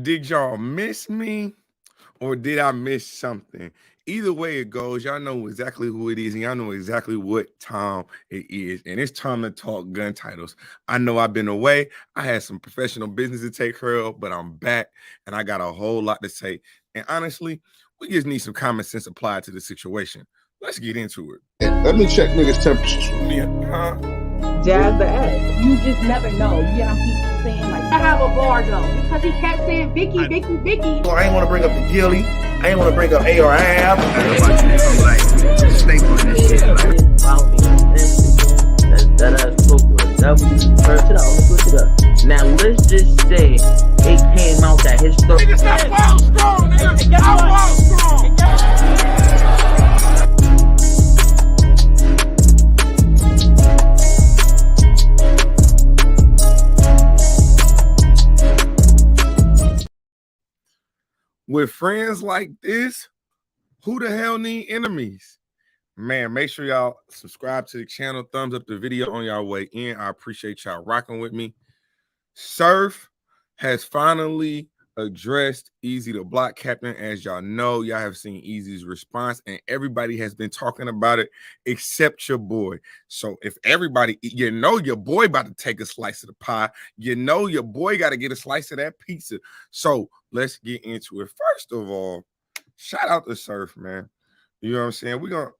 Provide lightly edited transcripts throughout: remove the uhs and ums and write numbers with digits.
Did y'all miss me or did I miss something? Either way it goes, y'all know exactly who it is and y'all know exactly what time it is. And it's time to talk gun titles. I know I've been away. I had some professional business to take care of, but I'm back and I got a whole lot to say. And honestly, we just need some common sense applied to the situation. Let's get into it. Let me check niggas' temperatures. Jazz the ass. You just never know. You know, he keep saying like, I have a bar though, because he kept saying Vicky, Vicky, Vicky. So I ain't want to bring up the Gilly. I ain't want to bring up ARM. Now let's just say it came out that his story. Niggas that fall strong, nigga. I fall strong. With friends like this, who the hell need enemies? Man, make sure y'all subscribe to the channel, thumbs up the video on y'all way in. I appreciate y'all rocking with me. Surf has finally addressed Eazy the block captain. As y'all know, y'all have seen Eazy's response and everybody has been talking about it except your boy. So if everybody, you know your boy about to take a slice of the pie, you know your boy got to get a slice of that pizza. So let's get into it. First of all, shout out to Surf, man. You know what I'm saying?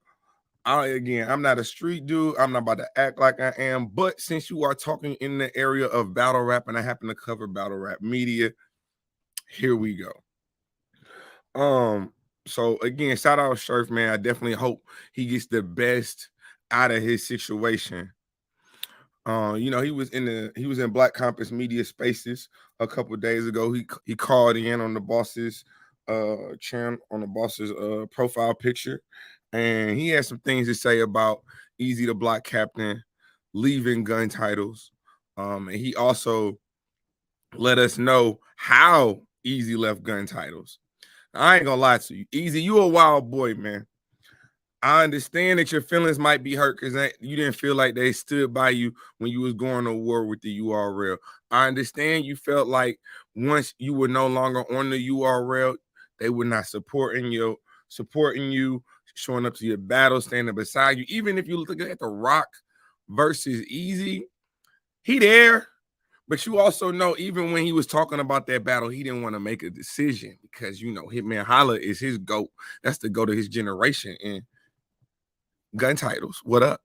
Again, I'm not a street dude. I'm not about to act like I am. But since you are talking in the area of battle rap and I happen to cover battle rap media, here we go. So again, shout out Surf, man. I definitely hope he gets the best out of his situation. You know, he was in Black Compass Media Spaces a couple of days ago. He called in on the boss's channel, on the boss's profile picture. And he had some things to say about Eazy the block captain leaving gun titles. And he also let us know how Eazy left gun titles. Now, I ain't gonna lie to you. Eazy, you a wild boy, man. I understand that your feelings might be hurt because you didn't feel like they stood by you when you was going to war with the URL. I understand you felt like once you were no longer on the URL, they were not supporting you, showing up to your battle, standing beside you. Even if you look at The Rock versus Eazy, he there. But you also know, even when he was talking about that battle, he didn't want to make a decision because, you know, Hitman Holla is his GOAT. That's the GOAT of his generation. And gun titles, what up?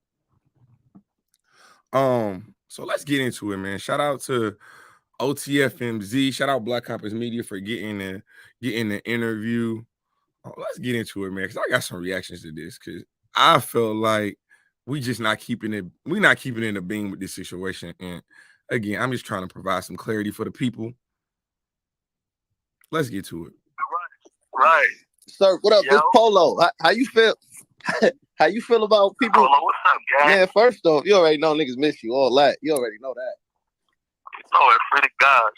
So let's get into it, man. Shout out to OTFMZ. Shout out Black Compass Media for getting the interview. Let's get into it, man, because I got some reactions to this because I feel like we're not keeping it in the beam with this situation. And again, I'm just trying to provide some clarity for the people. Let's get to it. Right. Sir, what up? It's Polo. How you feel? How you feel about people? Polo, what's up, guys? Man, first off, you already know niggas miss you, all that. You already know that. Oh, it's pretty God.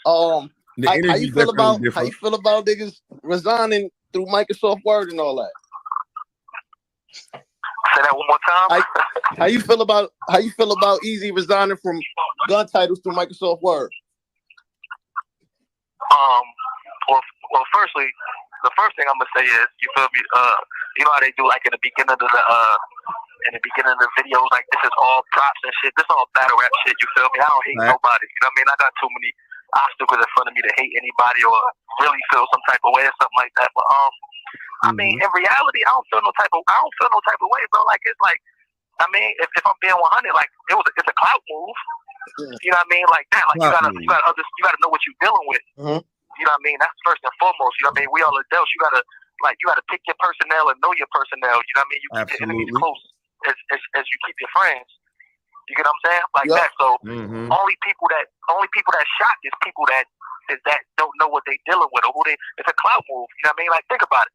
How you feel about niggas resigning through Microsoft Word and all that? Say that one more time. How you feel about Eazy resigning from gun titles through Microsoft Word? Well, firstly, the first thing I'm gonna say is, you feel me? You know how they do like in the beginning of the videos, like this is all props and shit. This all battle rap shit. You feel me? I don't hate nobody. You know what I mean? I got too many obstacles in front of me to hate anybody or really feel some type of way or something like that. But I mean, in reality, I don't feel no type of way, bro. Like it's like, I mean, if I'm being 100, like it's a clout move. You know what I mean? Like that. Like you gotta know what you're dealing with. You know what I mean? That's first and foremost. You know what I mean? We all adults. You gotta pick your personnel and know your personnel. You know what I mean? You keep your enemies close as you keep your friends. You get what I'm saying? Like that. So only people that shock is people that don't know what they dealing with or who they. It's a clout move. You know what I mean? Like think about it.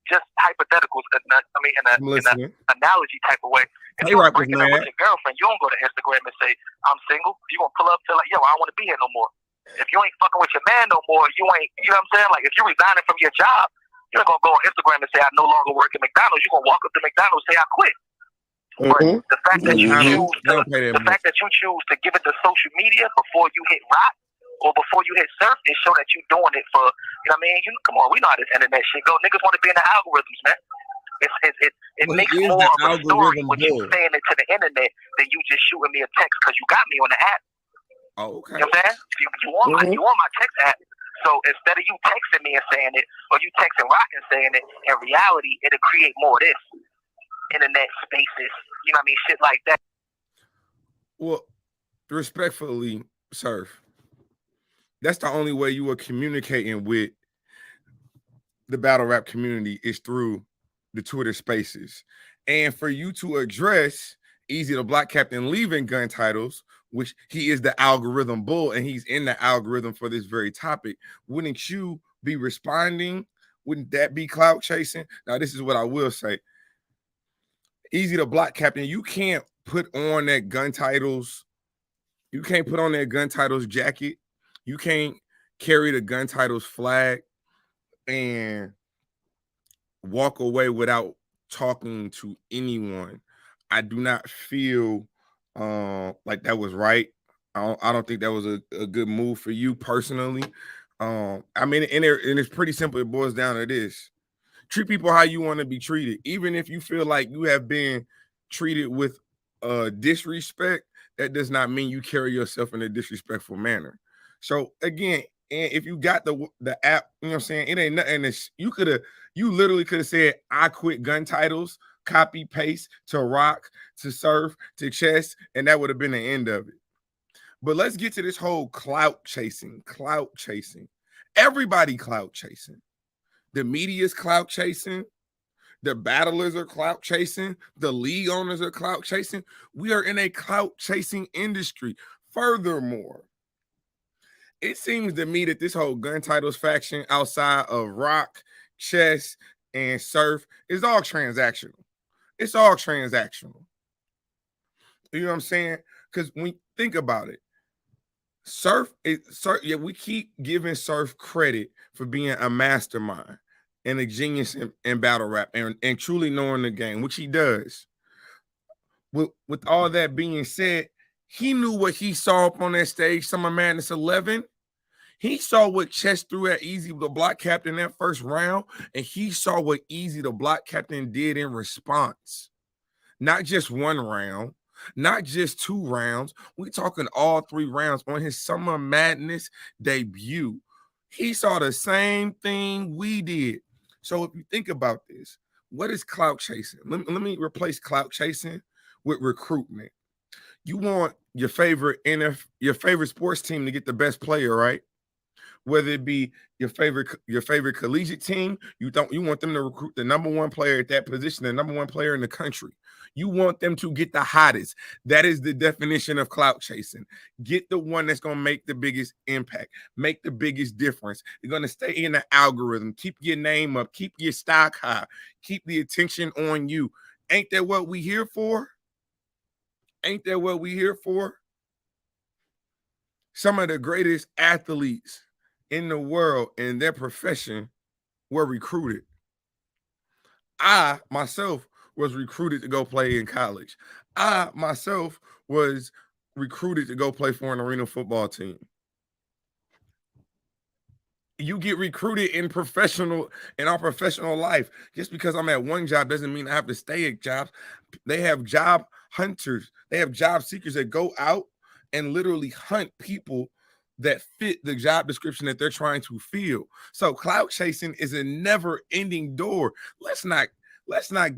Just hypotheticals. I mean, in an analogy type of way. If you're breaking up with your girlfriend, you don't go to Instagram and say I'm single. You gonna pull up to like, yo, I don't want to be here no more. If you ain't fucking with your man no more, you ain't. You know what I'm saying? Like if you're resigning from your job, you're not gonna go on Instagram and say I no longer work at McDonald's. You're gonna walk up to McDonald's and say I quit. But the fact that you choose to give it to social media before you hit rock, or before you hit surf, it show that you doing it for, you know what I mean? Come on, we know how this internet shit go. Niggas want to be in the algorithms, man. It makes more of a story when you saying it to the internet than you just shooting me a text because you got me on the app. Oh, okay. You know what I'm saying? You on my text app. So instead of you texting me and saying it, or you texting Rock and saying it, in reality, it'll create more of this internet spaces. You know what I mean? Shit like that. Well, respectfully, Surf, that's the only way you are communicating with the battle rap community is through the Twitter spaces. And for you to address Eazy the Black Captain leaving Guntitles, which he is the algorithm bull and he's in the algorithm for this very topic, wouldn't you be responding? Wouldn't that be clout chasing? Now, this is what I will say. Eazy the Black Captain, you can't put on that Guntitles. You can't put on that Guntitles jacket. You can't carry the Guntitles flag and walk away without talking to anyone. I do not feel like that was right. I don't think that was a good move for you personally. I mean, and it's pretty simple. It boils down to this. Treat people how you want to be treated. Even if you feel like you have been treated with disrespect, that does not mean you carry yourself in a disrespectful manner. So again, and if you got the app, you know what I'm saying, it ain't nothing. You literally could have said, I quit Guntitles, copy paste to Rock, to Surf, to Chess, and that would have been the end of it. But let's get to this whole clout chasing. Everybody clout chasing. The media's clout chasing. The battlers are clout chasing. The league owners are clout chasing. We are in a clout chasing industry. Furthermore, it seems to me that this whole Guntitles faction outside of Rock, Chess, and Surf is all transactional. It's all transactional. You know what I'm saying? Because when you think about it, Surf, we keep giving Surf credit for being a mastermind and a genius in battle rap and truly knowing the game, which he does. With all that being said, he knew what he saw up on that stage, Summer Madness 11. He saw what Chess threw at Eazy the Black Captain that first round, and he saw what Eazy the Black Captain did in response. Not just one round, not just 2 rounds. We're talking all 3 rounds on his Summer Madness debut. He saw the same thing we did. So if you think about this, what is clout chasing? Let me replace clout chasing with recruitment. You want your favorite sports team to get the best player, right? Whether it be your favorite collegiate team, you want them to recruit the number 1 player at that position, the number 1 player in the country. You want them to get the hottest. That is the definition of clout chasing. Get the one that's going to make the biggest impact, make the biggest difference. You're going to stay in the algorithm, keep your name up, keep your stock high, keep the attention on you. Ain't that what we here for? Ain't that what we here for? Some of the greatest athletes in the world in their profession were recruited. I myself was recruited to go play in college. I myself was recruited to go play for an arena football team. You get recruited in our professional life. Just because I'm at one job doesn't mean I have to stay at jobs. They have job hunters. They have job seekers that go out and literally hunt people that fit the job description that they're trying to fill. So clout chasing is a never-ending door. Let's not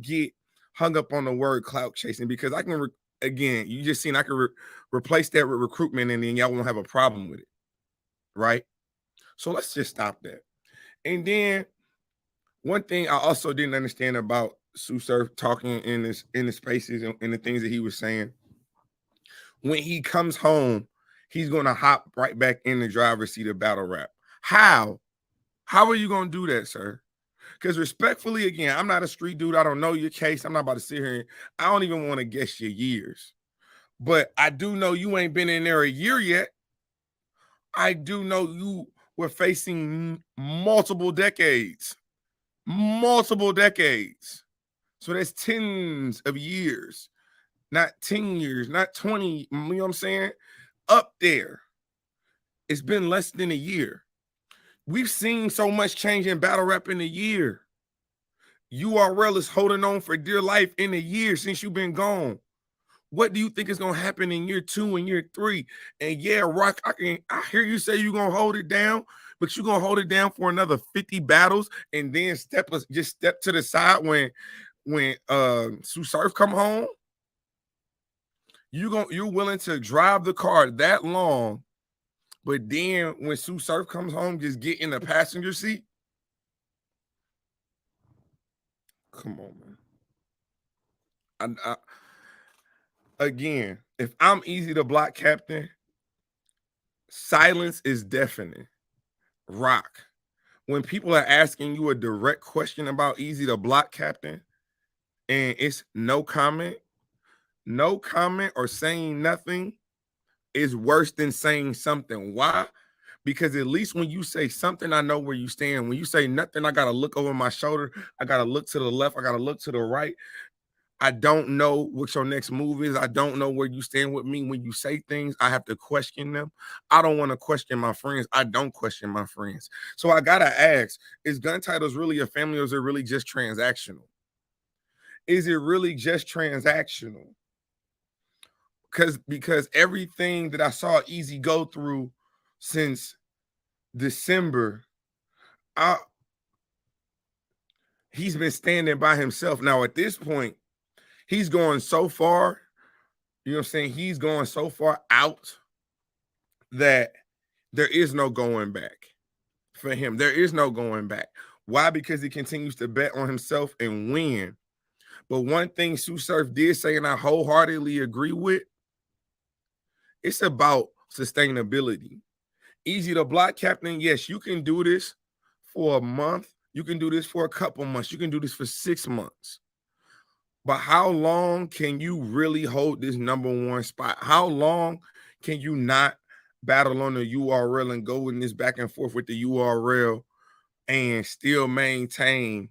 get hung up on the word clout chasing, because I can again, you just seen I can replace that with recruitment, and then y'all won't have a problem with it, right? So let's just stop that. And then one thing I also didn't understand about Sue Surf talking in the spaces and the things that he was saying. When he comes home, he's going to hop right back in the driver's seat of battle rap. How? How are you going to do that, sir? Because respectfully, again, I'm not a street dude. I don't know your case. I'm not about to sit here. I don't even want to guess your years. But I do know you ain't been in there a year yet. I do know you were facing multiple decades. So that's tens of years. Not 10 years, not 20, you know what I'm saying? Up there. It's been less than a year. We've seen so much change in battle rap in a year. URL is holding on for dear life in a year since you've been gone. What do you think is gonna happen in year 2 and year 3? And yeah, Rock, I hear you say you're gonna hold it down, but you're gonna hold it down for another 50 battles and then step to the side when Sue Surf come home. You're willing to drive the car that long, but then when Sue Surf comes home, just get in the passenger seat. Come on, man. Again, if I'm Eazy the Block Captain, silence is deafening. Rock. When people are asking you a direct question about Eazy the Block Captain, and it's no comment or saying nothing is worse than saying something. Why? Because at least when you say something, I know where you stand. When you say nothing, I got to look over my shoulder. I got to look to the left. I got to look to the right. I don't know what your next move is. I don't know where you stand with me. When you say things, I have to question them. I don't want to question my friends. I don't question my friends. So I got to ask, is Guntitles really a family, or is it really just transactional? Is it really just transactional? Because everything that I saw Eazy go through since December, he's been standing by himself. Now, at this point, he's going so far, you know what I'm saying? He's going so far out that there is no going back for him. There is no going back. Why? Because he continues to bet on himself and win. But one thing Sue Surf did say, and I wholeheartedly agree with, it's about sustainability. Eazy the Block Captain, yes, you can do this for a month. You can do this for a couple months. You can do this for 6 months. But how long can you really hold this #1 spot? How long can you not battle on the URL and go in this back and forth with the URL and still maintain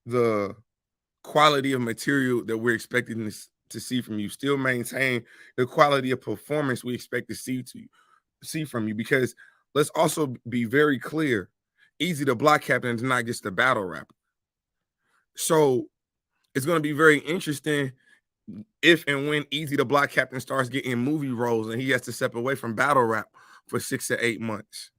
the quality of material that we're expecting to see from you? Still maintain the quality of performance we expect to see from you? Because let's also be very clear, Eazy the Block Captain is not just a battle rapper. So it's going to be very interesting if and when Eazy the Block Captain starts getting movie roles and he has to step away from battle rap for 6 to 8 months.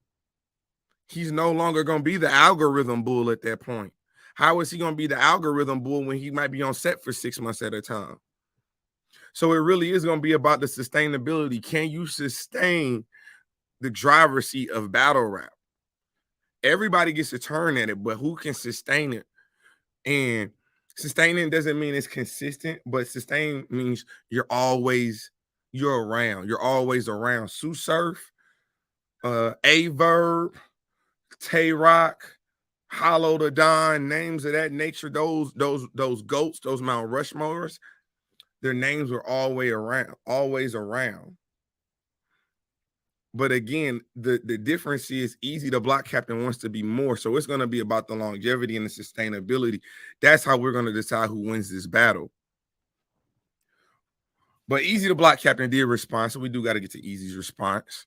He's no longer going to be the algorithm bull at that point. How is he going to be the algorithm bull when he might be on set for 6 months at a time? So it really is going to be about the sustainability. Can you sustain the driver's seat of battle rap? Everybody gets a turn at it, but who can sustain it? And sustaining doesn't mean it's consistent, but sustain means you're around. You're always around. Sue Surf, A-Verb, Tay Rock, Hollow the Don, names of that nature, those goats, those Mount Rushmores, their names were always around. But again, the difference is Eazy the Block Captain wants to be more. So it's going to be about the longevity and the sustainability. That's how we're going to decide who wins this battle. But Eazy the Block Captain did respond. So we do got to get to Eazy's response.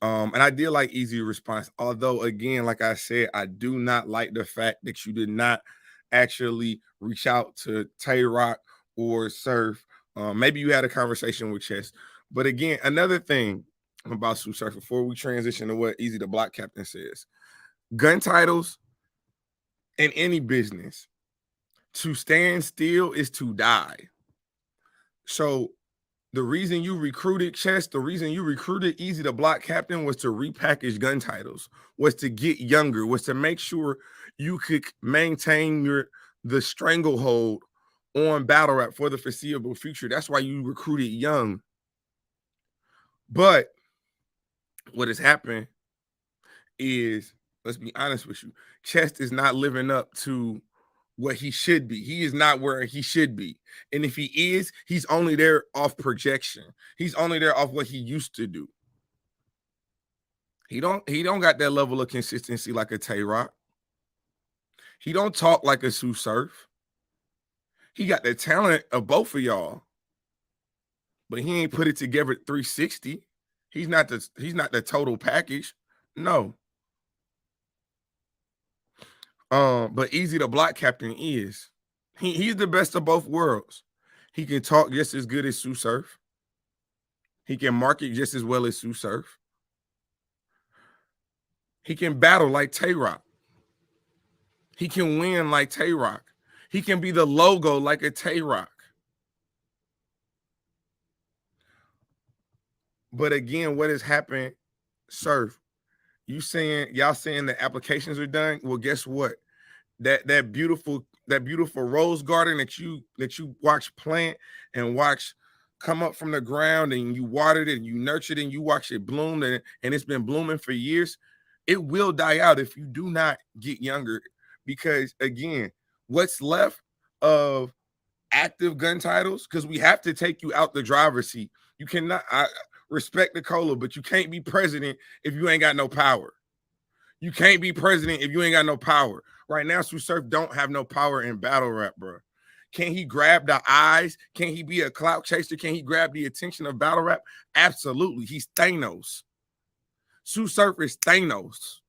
And I did like Eazy's response. Although, again, like I said, I do not like the fact that you did not actually reach out to Tay Rock or Surf. Maybe you had a conversation with Chess. But again, another thing about Sue Surf before we transition to what Eazy the Block Captain says. Guntitles in any business, to stand still is to die. So the reason you recruited Chess, the reason you recruited Eazy the Block Captain was to repackage Guntitles, was to get younger, was to make sure you could maintain the stranglehold on battle rap for the foreseeable future. That's why you recruited young. But what has happened is, let's be honest with you, Chest is not living up to what he should be. He is not where he should be. And if he is, he's only there off projection. He's only there off what he used to do. He don't got that level of consistency like a Tay Rock. He don't talk like a Sue Surf. He got the talent of both of y'all, but he ain't put it together 360. He's not the total package. No. But Eazy the Block Captain is. He's the best of both worlds. He can talk just as good as Sue Surf. He can market just as well as Sue Surf. He can battle like Tay-Rock. He can win like Tay-Rock. He can be the logo like a Tay-Rock. But again, what has happened, Surf? Y'all saying the applications are done? Well, guess what? That beautiful rose garden that you watch plant and watch come up from the ground, and you watered it and you nurtured it and you watch it bloom, and it's been blooming for years. It will die out if you do not get younger, because again, what's left of active Guntitles, because we have to take you out the driver's seat. You cannot, I respect the cola, but you can't be president if you ain't got no power. You can't be president if you ain't got no power. Right now, Sue Surf don't have no power in battle rap, bro. Can he grab the eyes? Can he be a clout chaser? Can he grab the attention of battle rap? Absolutely. He's Thanos. Sue Surf is Thanos.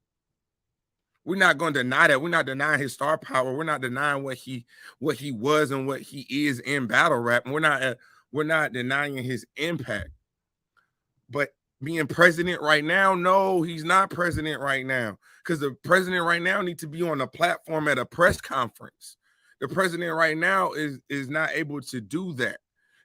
We're not going to deny that. We're not denying his star power. We're not denying what he was and what he is in battle rap. And we're not denying his impact. But being president right now, no, he's not president right now, because the president right now needs to be on a platform at a press conference. The president right now is not able to do that.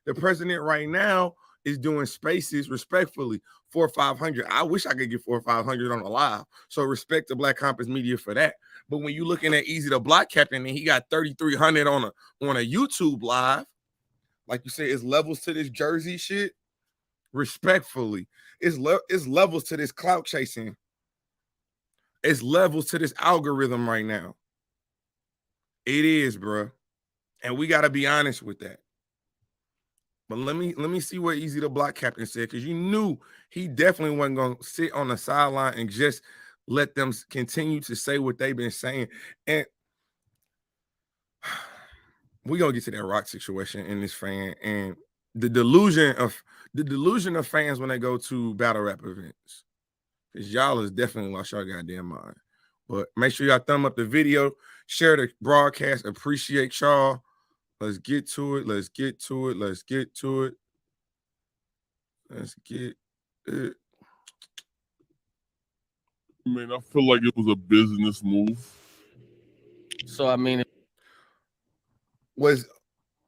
The president right now is doing spaces respectfully 400 or 500. I wish I could get 400 or 500 on a live. So respect the Black Compass Media for that. But when you're looking at Eazy the Block Captain and he got 3,300 on a YouTube live, like you say, it's levels to this Jersey shit. Respectfully, it's levels to this clout chasing. It's levels to this algorithm right now. It is, bro, and we got to be honest with that. But let me see what Eazy the Block Captain said, because you knew he definitely wasn't going to sit on the sideline and just let them continue to say what they've been saying. And we're going to get to that Rock situation in this fan and the delusion of fans when they go to battle rap events. Because y'all is definitely lost your goddamn mind. But make sure y'all thumb up the video, share the broadcast. Appreciate y'all. Let's get to it. Let's get to it. Let's get to it. Let's get it. I mean, I feel like it was a business move. So, I mean, was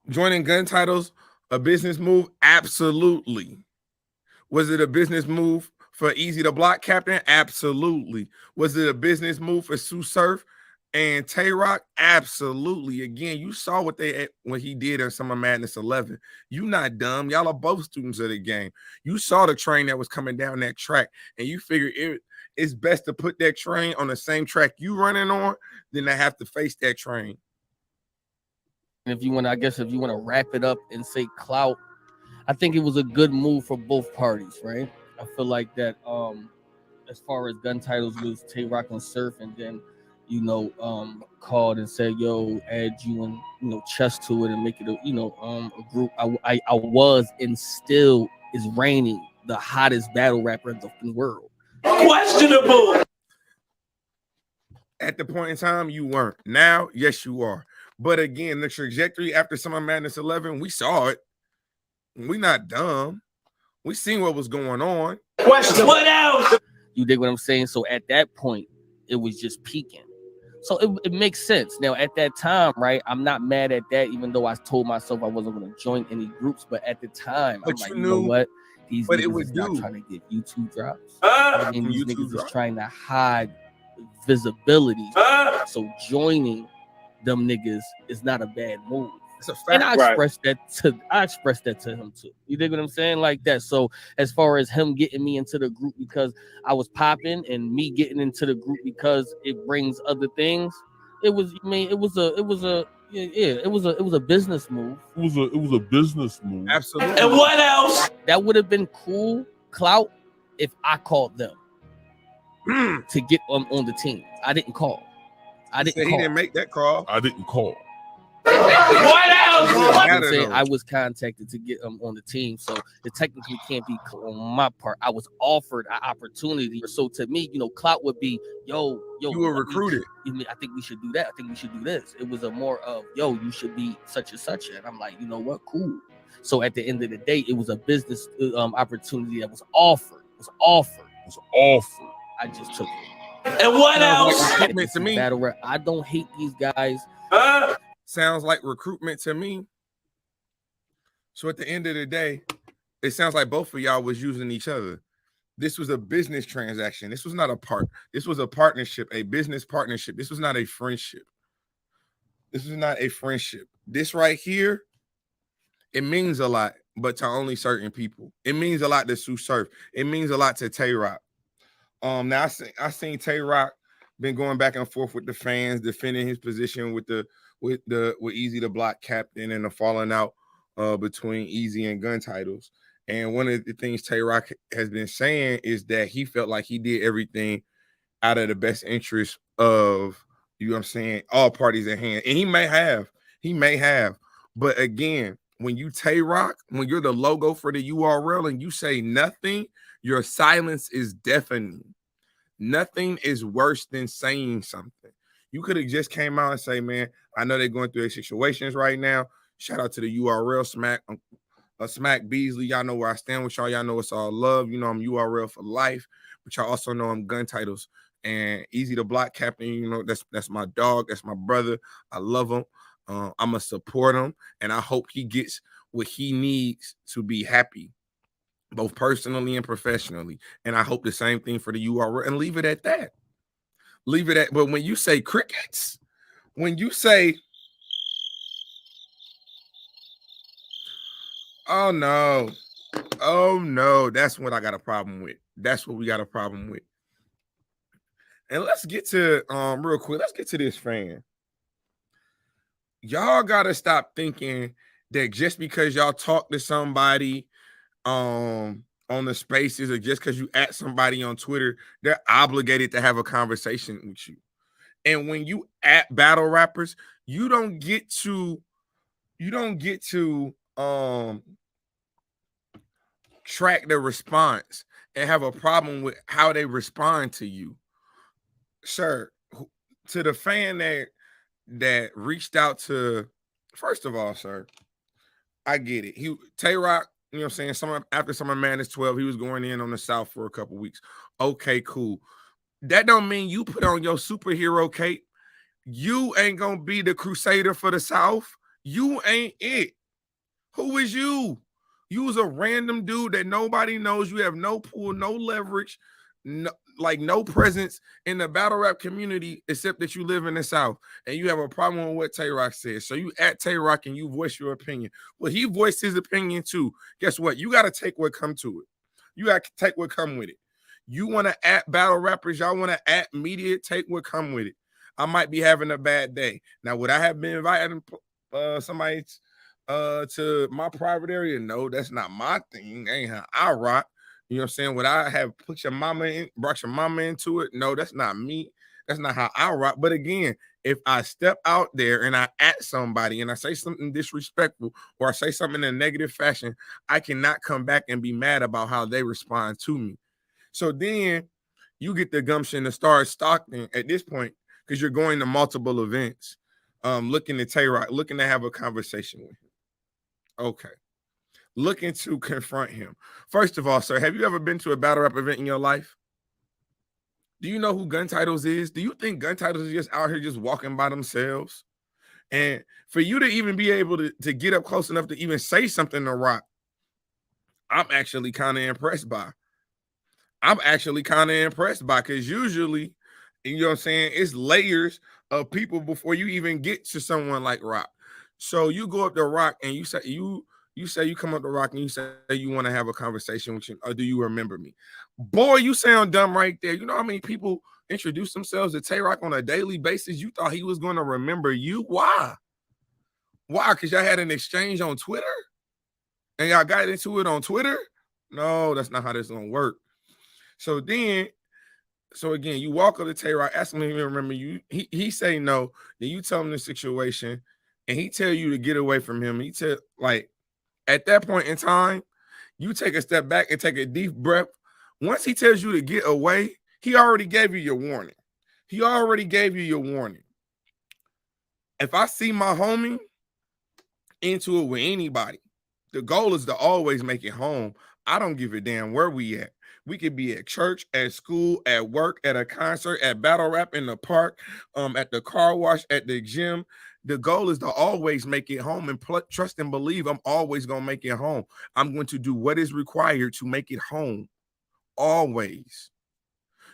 joining Guntitles a business move? Absolutely. Was it a business move for Eazy the Block Captain? Absolutely. Was it a business move for Sue Surf and Tay-Rock? Absolutely. Again, you saw what he did in Summer Madness 11. You not dumb. Y'all are both students of the game. You saw the train that was coming down that track, and you figured it's best to put that train on the same track you running on than to have to face that train. If you want to wrap it up and say clout, I think it was a good move for both parties, right? I feel like that as far as Guntitles was Tay-Rock and Surf, and then called and said, yo, add you and Chess to it and make it a group. I was and still is reigning the hottest battle rapper in the world. Questionable. At the point in time, you weren't. Now, yes, you are. But again, the trajectory after Summer Madness 11, we saw it. We're not dumb. We seen what was going on. Question. What else? You dig what I'm saying? So at that point, it was just peaking. So it makes sense. Now, at that time, right, I'm not mad at that, even though I told myself I wasn't going to join any groups. But at the time, I'm like, you know what? These niggas is not trying to get YouTube drops. I mean, these niggas is trying to hide visibility. So joining them niggas is not a bad move. It's a fact. And I expressed that to him too. You dig what I'm saying? Like that. So as far as him getting me into the group because I was popping, and me getting into the group because it brings other things, it was a business move. It was a business move. Absolutely. And what else? That would have been cool clout if I called them to get on the team. I didn't call. He didn't make that call. I didn't call. What else? I was contacted to get on the team, so it technically can't be on my part. I was offered an opportunity. So to me, clout would be, yo, you were recruited. I think we should do that. I think we should do this. It was a more of, yo, you should be such and such. And I'm like, you know what? Cool. So at the end of the day, it was a business opportunity that was offered. I just took it. And what else? Recruitment to me. Battle rap. I don't hate these guys. Sounds like recruitment to me. So at the end of the day, it sounds like both of y'all was using each other. This was a business transaction. This was not a This was a partnership, a business partnership. This was not a friendship. This right here, it means a lot, but to only certain people. It means a lot to Sue Surf. It means a lot to Tay Rock. Now I seen Tay Rock been going back and forth with the fans, defending his position with Eazy the Block captain and the falling out between Eazy and Guntitles. And one of the things Tay Rock has been saying is that he felt like he did everything out of the best interest of, all parties at hand. And he may have. But again, when you Tay Rock, when you're the logo for the URL and you say nothing, your silence is deafening. Nothing is worse than saying something. You could have just came out and say, man, I know they're going through their situations right now. Shout out to the URL Smack Beasley. Y'all know where I stand with y'all. Y'all know it's all love. I'm URL for life. But y'all also know I'm Guntitles. And Eazy the Block captain, that's my dog. That's my brother. I love him. I'm going to support him. And I hope he gets what he needs to be happy, both personally and professionally. And I hope the same thing for the URL. And leave it at that. But when you say crickets, when you say, oh no, that's what I got a problem with. That's what we got a problem with. And let's get to real quick. Let's get to this fan. Y'all gotta stop thinking that just because y'all talk to somebody on the spaces or just because you at somebody on Twitter, they're obligated to have a conversation with you. And when you at battle rappers, you don't get to track the response and have a problem with how they respond to you. Sir, to the fan that reached out to, first of all, sir, I get it. Tay Rock, after Summer Madness 12, he was going in on the South for a couple weeks. Okay, cool. That don't mean you put on your superhero cape. You ain't gonna be the crusader for the South. You ain't it. Who is you? You was a random dude that nobody knows. You have no pull, no leverage, no presence in the battle rap community except that you live in the South and you have a problem with what Tay Rock says. So you at Tay Rock and you voice your opinion. Well, he voiced his opinion too. Guess what? You got to take what come to it. You got to take what come with it. You want to at battle rappers, y'all want to at media, take what come with it. I might be having a bad day. Now, would I have been invited somebody to my private area? No, that's not my thing. Ain't how I rock. You know what I'm saying? Would I have brought your mama into it? No, that's not me. That's not how I rock. But again, if I step out there and I at somebody and I say something disrespectful or I say something in a negative fashion, I cannot come back and be mad about how they respond to me. So then you get the gumption to start stalking at this point because you're going to multiple events, looking at Tay Rock, looking to have a conversation with him. Okay. Looking to confront him. First of all, sir, have you ever been to a battle rap event in your life? Do you know who Guntitles is? Do you think Guntitles is just out here just walking by themselves? And for you to even be able to get up close enough to even say something to Rock, I'm actually kind of impressed by. Because usually, you know what I'm saying, it's layers of people before you even get to someone like Rock. So you go up to Rock and you say you come up to Rock and you say you want to have a conversation with you, or do you remember me? Boy, you sound dumb right there. You know how many people introduce themselves to Tay Rock on a daily basis? You thought he was going to remember you? Why? Because y'all had an exchange on Twitter? And y'all got into it on Twitter? No, that's not how this is going to work. So again, you walk up to Tay Rock, ask him if he remember you. He say no. Then you tell him the situation. and he tell you to get away from him, he tell like at that point in time, you take a step back and take a deep breath. Once he tells you to get away, he already gave you your warning. He already gave you your warning. If I see my homie into it with anybody, the goal is to always make it home. I don't give a damn where we at. We could be at church, at school, at work, at a concert, at battle rap in the park, at the car wash, at the gym. The goal is to always make it home and trust and believe I'm always going to make it home. I'm going to do what is required to make it home. Always.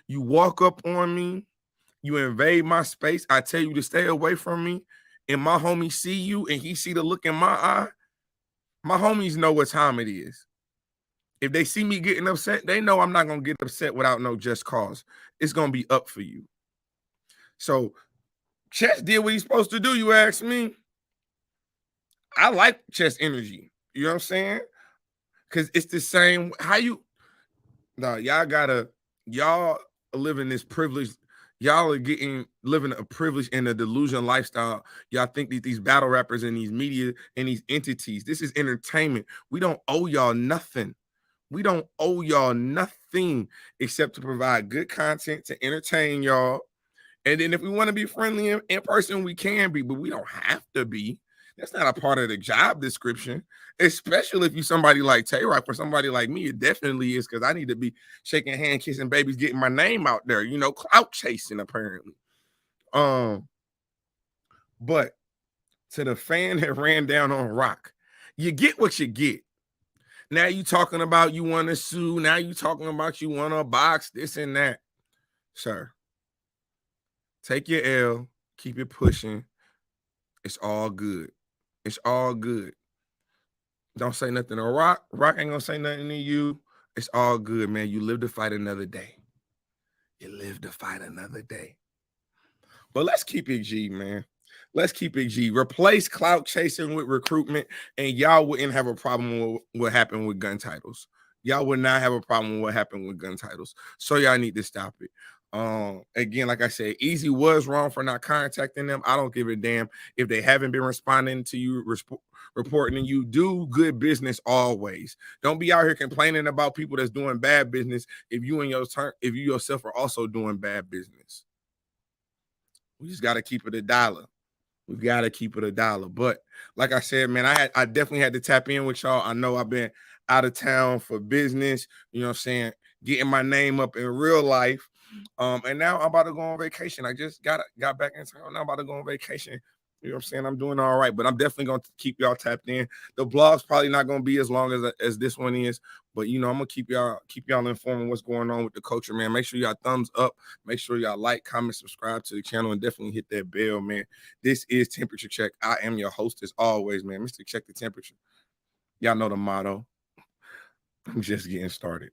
You walk up on me, you invade my space, I tell you to stay away from me, and my homie see you and he see the look in my eye, my homies know what time it is. If they see me getting upset, they know I'm not going to get upset without no just cause. It's going to be up for you. So Chess did what he's supposed to do, you ask me. I like Chess energy. You know what I'm saying? Because it's the same. Y'all are living this privilege. Y'all are living a privilege and a delusion lifestyle. Y'all think that these battle rappers and these media and these entities, this is entertainment. We don't owe y'all nothing. We don't owe y'all nothing except to provide good content to entertain y'all. And then if we want to be friendly in person, we can be, but we don't have to be. That's not a part of the job description, especially if you're somebody like Tay-Rock. For somebody like me, it definitely is, because I need to be shaking hand, kissing babies, getting my name out there, clout chasing apparently. But to the fan that ran down on Rock, you get what you get. Now you talking about you want to sue. Now you talking about you want to box, this and that. Sir, take your L, keep it pushing. It's all good. It's all good. Don't say nothing to Rock. Rock ain't gonna say nothing to you. It's all good, man. You live to fight another day. You live to fight another day. But let's keep it G, man. Let's keep it G. Replace clout chasing with recruitment, and y'all wouldn't have a problem with what happened with Guntitles. Y'all would not have a problem with what happened with Guntitles. So y'all need to stop it. Again, like I said, Eazy was wrong for not contacting them. I don't give a damn if they haven't been responding to you, reporting to you. Do good business always. Don't be out here complaining about people that's doing bad business if you yourself are also doing bad business. We just got to keep it a dollar. We've got to keep it a dollar. But like I said, man, I definitely had to tap in with y'all. I know I've been out of town for business, you know what I'm saying, getting my name up in real life. And now I'm about to go on vacation. I just got back in town. Now I'm about to go on vacation. You know what I'm saying? I'm doing all right, but I'm definitely going to keep y'all tapped in. The blog's probably not going to be as long as this one is, but I'm going to keep y'all informed on what's going on with the culture, man. Make sure y'all thumbs up. Make sure y'all like, comment, subscribe to the channel, and definitely hit that bell, man. This is Temperature Check. I am your host as always, man. Mr. Check the Temperature. Y'all know the motto. I'm just getting started.